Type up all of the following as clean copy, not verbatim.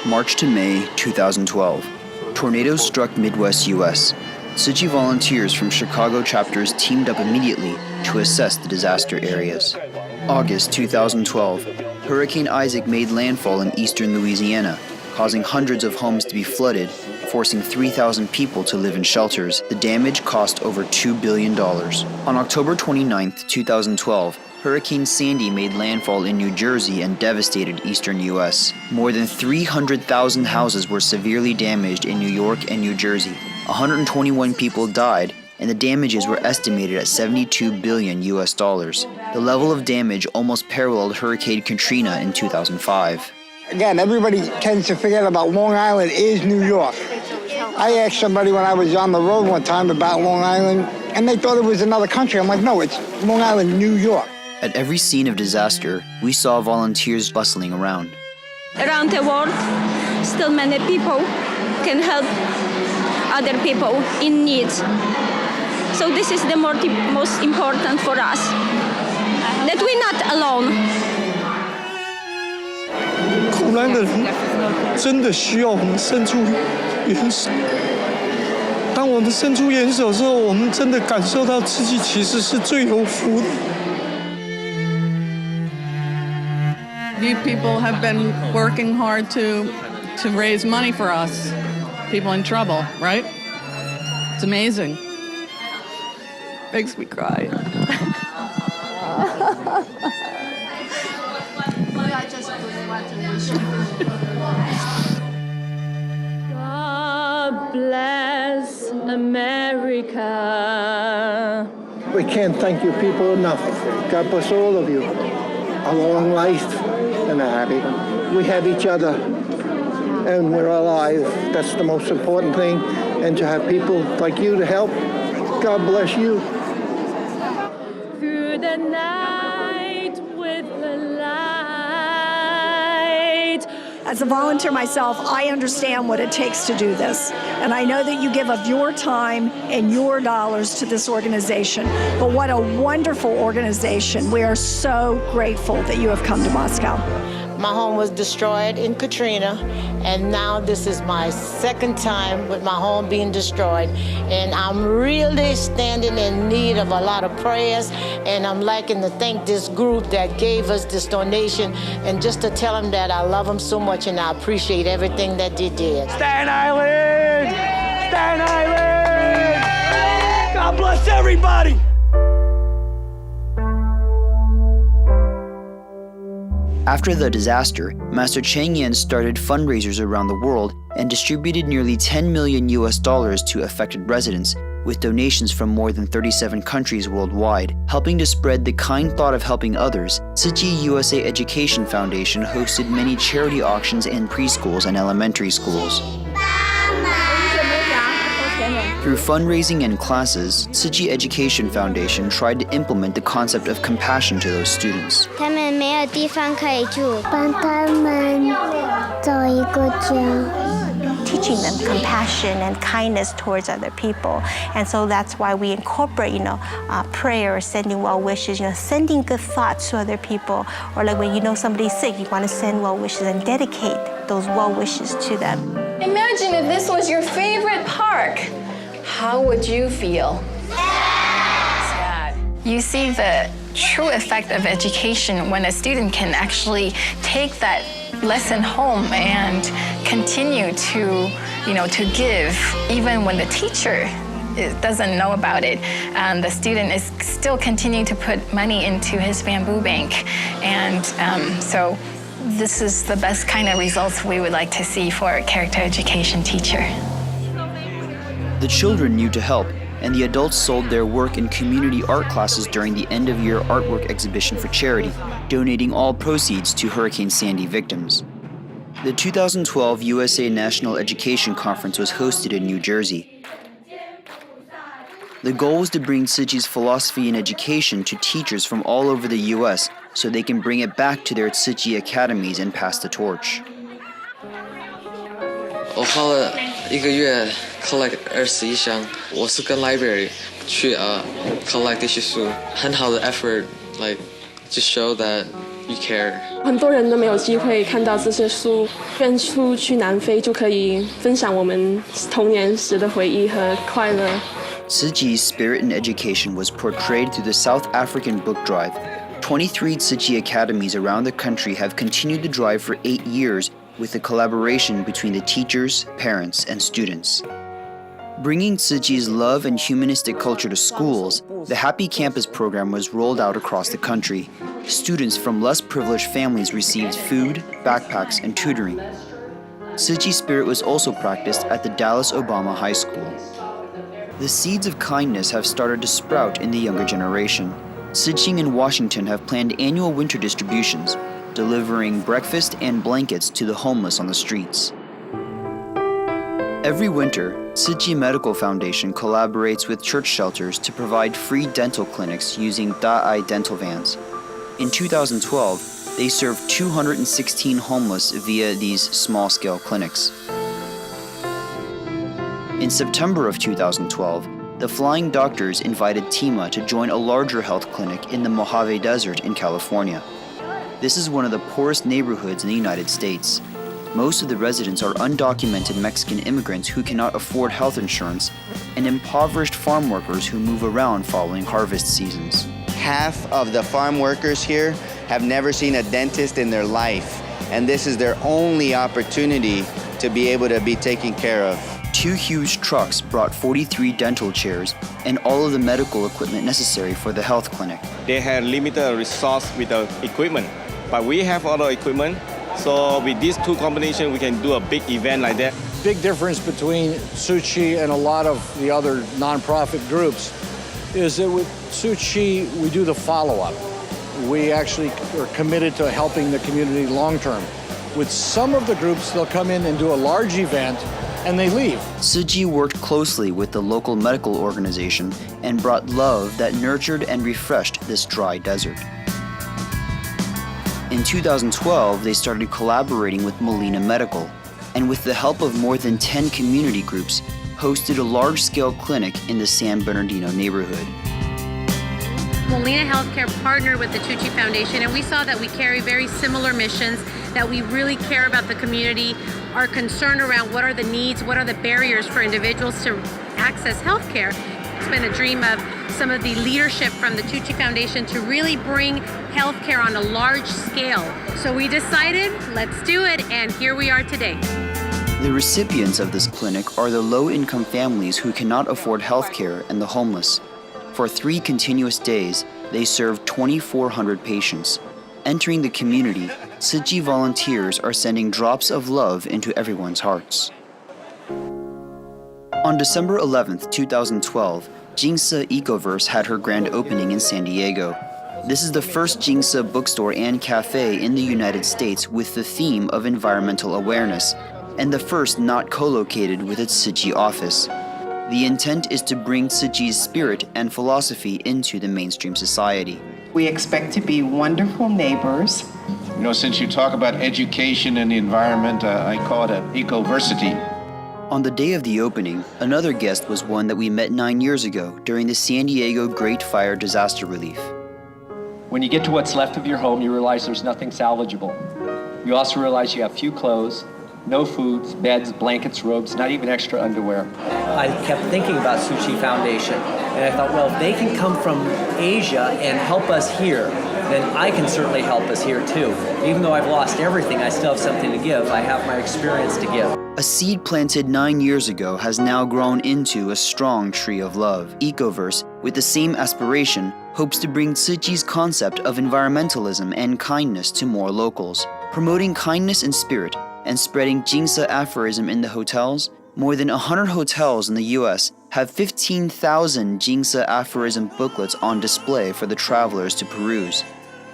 March to May 2012. Tornadoes struck Midwest U.S. Tzu volunteers from Chicago chapters teamed up immediately to assess the disaster areas. August 2012. Hurricane Isaac made landfall in eastern Louisiana, causing hundreds of homes to be flooded, forcing 3,000 people to live in shelters. The damage cost over $2 billion. On October 29, 2012, Hurricane Sandy made landfall in New Jersey and devastated eastern U.S. More than 300,000 houses were severely damaged in New York and New Jersey. 121 people died, and the damages were estimated at $72 billion US. The level of damage almost paralleled Hurricane Katrina in 2005. Again, everybody tends to forget about Long Island is New York. I asked somebody when I was on the road one time about Long Island, and they thought it was another country. I'm like, no, it's Long Island, New York. At every scene of disaster, we saw volunteers bustling around. Around the world, still many people can help other people in need. So this is the most important for us, that we're not alone. 苦难的人真的需要我们伸出援手。当我们伸出援手之后，我们真的感受到自己其实是最有福的。 You people have been working hard to raise money for us, people in trouble, right? It's amazing. Makes me cry. God bless America. We can't thank you people enough. God bless all of you. A long life and a happy. We have each other and we're alive. That's the most important thing. And to have people like you to help, God bless you. Through the night with the light. As a volunteer myself, I understand what it takes to do this. And I know that you give of your time and your dollars to this organization. But what a wonderful organization. We are so grateful that you have come to Moscow. My home was destroyed in Katrina, and now this is my second time with my home being destroyed. And I'm really standing in need of a lot of prayers, and I'm liking to thank this group that gave us this donation, and just to tell them that I love them so much and I appreciate everything that they did. Staten Island! Staten Island! God bless everybody! After the disaster, Master Chang Yen started fundraisers around the world and distributed nearly $10 million US to affected residents, with donations from more than 37 countries worldwide. Helping to spread the kind thought of helping others, Tzu USA Education Foundation hosted many charity auctions in preschools and elementary schools. Through fundraising and classes, Tzu Education Foundation tried to implement the concept of compassion to those students. 他们没有地方可以住，帮他们找一个家。 Teaching them compassion and kindness towards other people, and so that's why we incorporate, prayer, sending well wishes, sending good thoughts to other people, or like when you know somebody's sick, you want to send well wishes and dedicate those well wishes to them. Imagine if this was your favorite park. How would you feel? Sad. You see the true effect of education when a student can actually take that lesson home and continue to give, even when the teacher doesn't know about it. The student is still continuing to put money into his bamboo bank. And so this is the best kind of results we would like to see for a character education teacher. The children knew to help, and the adults sold their work in community art classes during the end-of-year artwork exhibition for charity, donating all proceeds to Hurricane Sandy victims. The 2012 USA National Education Conference was hosted in New Jersey. The goal was to bring Tzu's philosophy in education to teachers from all over the US so they can bring it back to their Tzu academies and pass the torch. 我花了1个月 collect 21箱，我是跟 library 去collect 这些书，很好的 effort，like to show that we care. 很多人都没有机会看到这些书，愿出去南非就可以分享我们童年时的回忆和快乐。Tzu Chi's spirit in education was portrayed through the South African book drive. 23 Tzu Chi academies around the country have continued the drive for 8 years with the collaboration between the teachers, parents, and students. Bringing Tzu Chi's love and humanistic culture to schools, the Happy Campus program was rolled out across the country. Students from less privileged families received food, backpacks, and tutoring. Tzu Chi spirit was also practiced at the Dallas Obama High School. The seeds of kindness have started to sprout in the younger generation. Tzu Chi and Washington have planned annual winter distributions, delivering breakfast and blankets to the homeless on the streets. Every winter, Tzu Chi Medical Foundation collaborates with church shelters to provide free dental clinics using Da'ai dental vans. In 2012, they served 216 homeless via these small-scale clinics. In September of 2012, the Flying Doctors invited Tima to join a larger health clinic in the Mojave Desert in California. This is one of the poorest neighborhoods in the United States. Most of the residents are undocumented Mexican immigrants who cannot afford health insurance and impoverished farm workers who move around following harvest seasons. Half of the farm workers here have never seen a dentist in their life, and this is their only opportunity to be able to be taken care of. 2 huge trucks brought 43 dental chairs and all of the medical equipment necessary for the health clinic. They had limited resource with the equipment, but we have all the equipment. So with these two combinations, we can do a big event like that. Big difference between Tzu Chi and a lot of the other nonprofit groups is that with Tzu Chi, we do the follow-up. We actually are committed to helping the community long-term. With some of the groups, they'll come in and do a large event and they leave. Tzu Chi worked closely with the local medical organization and brought love that nurtured and refreshed this dry desert. In 2012, they started collaborating with Molina Medical, and with the help of more than 10 community groups, hosted a large-scale clinic in the San Bernardino neighborhood. Molina Healthcare partnered with the Tzu Chi Foundation, and we saw that we carry very similar missions, that we really care about the community, are concerned around what are the needs, what are the barriers for individuals to access healthcare. It's been a dream of some of the leadership from the Tzu Chi Foundation to really bring healthcare on a large scale. So we decided, let's do it, and here we are today. The recipients of this clinic are the low-income families who cannot afford healthcare and the homeless. For 3 continuous days, they served 2,400 patients. Entering the community, Tzu Chi volunteers are sending drops of love into everyone's hearts. On December 11th, 2012, Jingsa Ecoverse had her grand opening in San Diego. This is the first Jingsa bookstore and cafe in the United States with the theme of environmental awareness, and the first not co-located with its Tzu Chi office. The intent is to bring Tzu Chi's spirit and philosophy into the mainstream society. We expect to be wonderful neighbors. You know, since you talk about education and the environment, I call it an ecoversity. On the day of the opening, another guest was one that we met 9 years ago during the San Diego Great Fire disaster relief. When you get to what's left of your home, you realize there's nothing salvageable. You also realize you have few clothes, no foods, beds, blankets, robes, not even extra underwear. I kept thinking about Tzu Chi Foundation, and I thought, well, if they can come from Asia and help us here, then I can certainly help us here too. Even though I've lost everything, I still have something to give. I have my experience to give. A seed planted 9 years ago has now grown into a strong tree of love. Ecoverse, with the same aspiration, hopes to bring Tzu Chi's concept of environmentalism and kindness to more locals. Promoting kindness and spirit and spreading Jingsa aphorism in the hotels, more than 100 hotels in the U.S. have 15,000 Jingsa aphorism booklets on display for the travelers to peruse.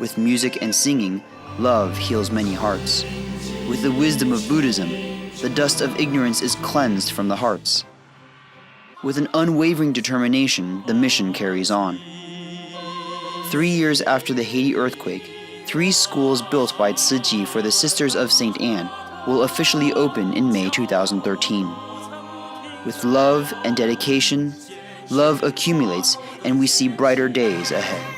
With music and singing, love heals many hearts. With the wisdom of Buddhism, the dust of ignorance is cleansed from the hearts. With an unwavering determination, the mission carries on. 3 years after the Haiti earthquake, 3 schools built by Tzu Chi for the Sisters of St. Anne will officially open in May 2013. With love and dedication, love accumulates and we see brighter days ahead.